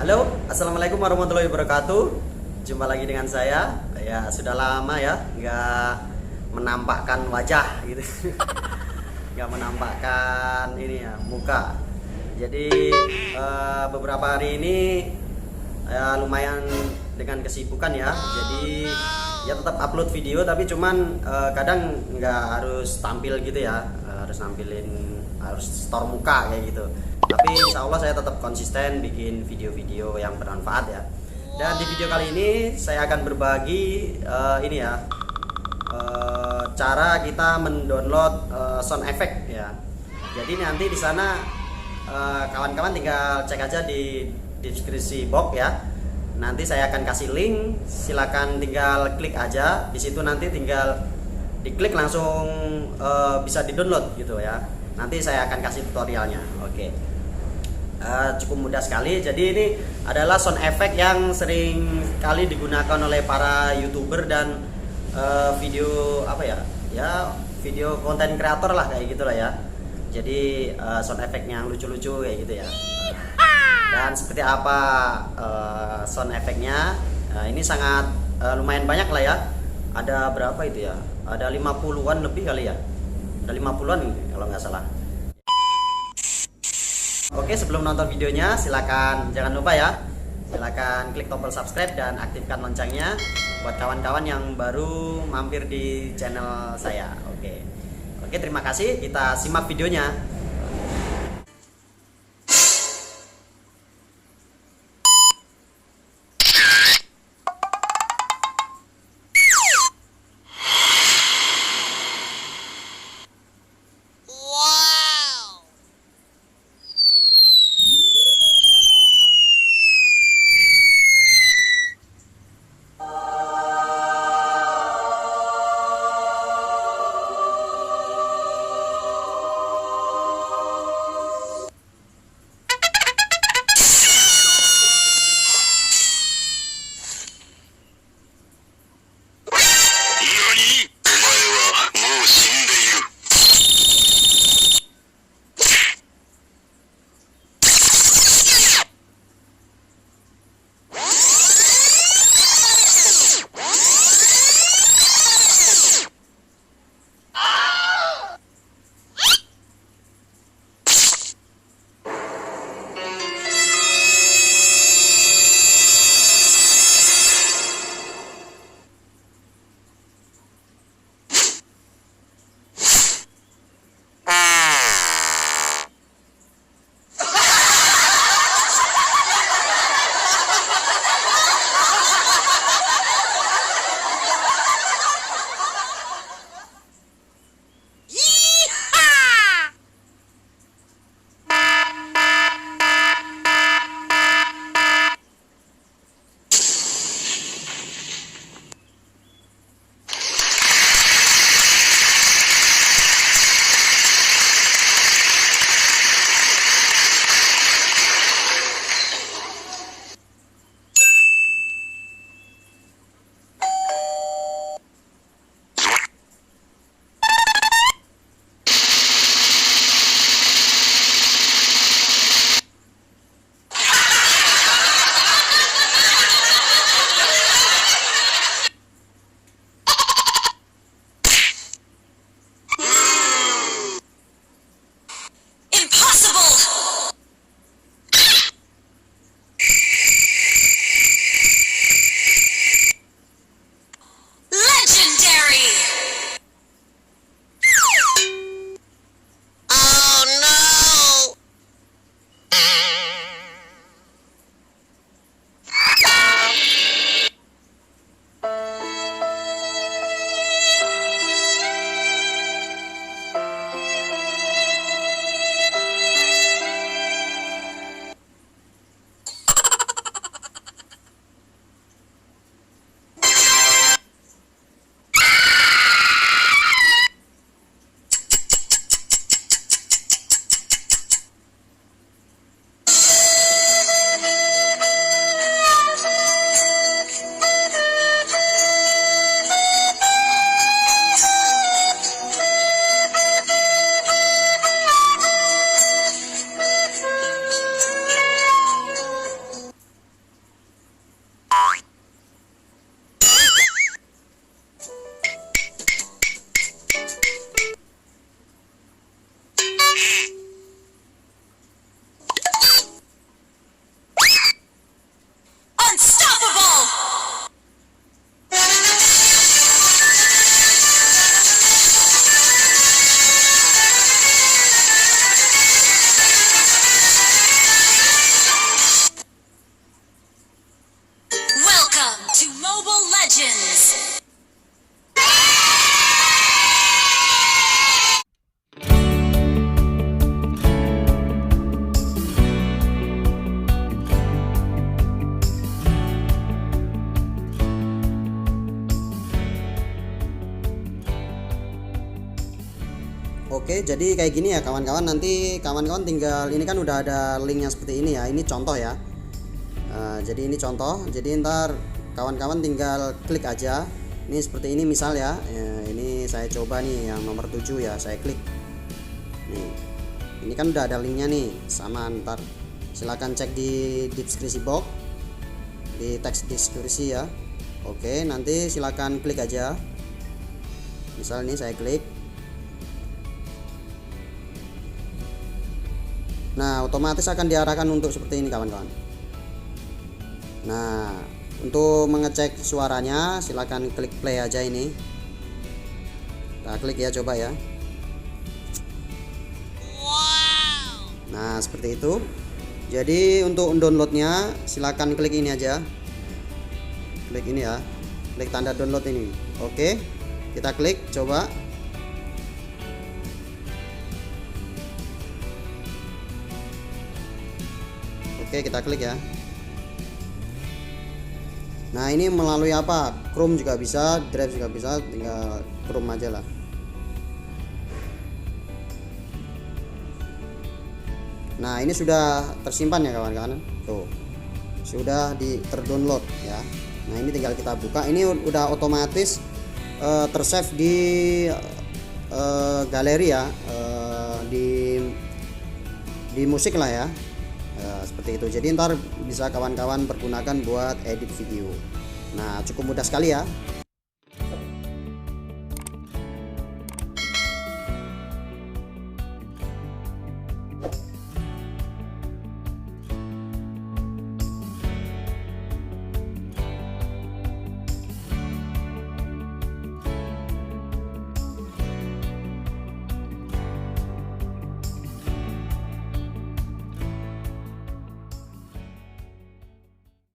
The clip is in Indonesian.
Halo, assalamualaikum warahmatullahi wabarakatuh. Jumpa lagi dengan saya. Ya sudah lama ya nggak menampakkan wajah gitu, nggak menampakkan ini ya muka. Jadi beberapa hari ini ya, lumayan dengan kesibukan ya. Jadi ya tetap upload video tapi cuman kadang nggak harus tampil gitu ya, harus store muka kayak gitu. Tapi insya Allah saya tetap konsisten bikin video-video yang bermanfaat ya. Dan di video kali ini saya akan berbagi ini ya, cara kita mendownload sound effect ya. Jadi nanti di sana kawan-kawan tinggal cek aja di deskripsi box ya. Nanti saya akan kasih link, silakan tinggal klik aja. Di situ nanti tinggal diklik langsung bisa di-download gitu ya. Nanti saya akan kasih tutorialnya. Oke. Cukup mudah sekali. Jadi ini adalah sound effect yang sering kali digunakan oleh para YouTuber dan video apa ya? Ya, video konten kreator lah kayak gitulah ya. Jadi sound effect-nya yang lucu-lucu kayak gitu ya. Dan seperti apa sound effect-nya? Ini sangat lumayan banyak lah ya. Ada berapa itu ya? Ada 50-an lebih kali ya. Ada 50-an kalau nggak salah. Oke, sebelum nonton videonya silakan jangan lupa ya, silakan klik tombol subscribe dan aktifkan loncengnya buat kawan-kawan yang baru mampir di channel saya. Oke, terima kasih. Kita simak videonya. Oke, jadi kayak gini ya kawan-kawan. Nanti kawan-kawan tinggal, ini kan udah ada linknya seperti ini ya. Ini contoh ya. Jadi ini contoh. Jadi ntar kawan-kawan tinggal klik aja. Ini seperti ini misal ya. Ini saya coba nih yang nomor 7 ya. Saya klik. Nih. Ini kan udah ada linknya nih. Sama, ntar silahkan cek di deskripsi box, di teks deskripsi ya. Oke, nanti silahkan klik aja. Misal ini saya klik. Nah, otomatis akan diarahkan untuk seperti ini kawan-kawan. Nah, untuk mengecek suaranya silahkan klik play aja ini. Kita klik ya, coba ya. Nah, seperti itu. Jadi untuk downloadnya silahkan klik ini aja. Klik ini ya. Klik tanda download ini. Oke. Kita klik, coba. Oke, kita klik ya. Nah, ini melalui apa? Chrome juga bisa, Drive juga bisa, tinggal Chrome aja lah. Nah, ini sudah tersimpan ya kawan-kawan. Tuh. Sudah terdownload ya. Nah, ini tinggal kita buka. Ini udah otomatis tersave di galeri ya, di musik lah ya. Seperti itu. Jadi ntar bisa kawan-kawan pergunakan buat edit video. Nah, cukup mudah sekali ya.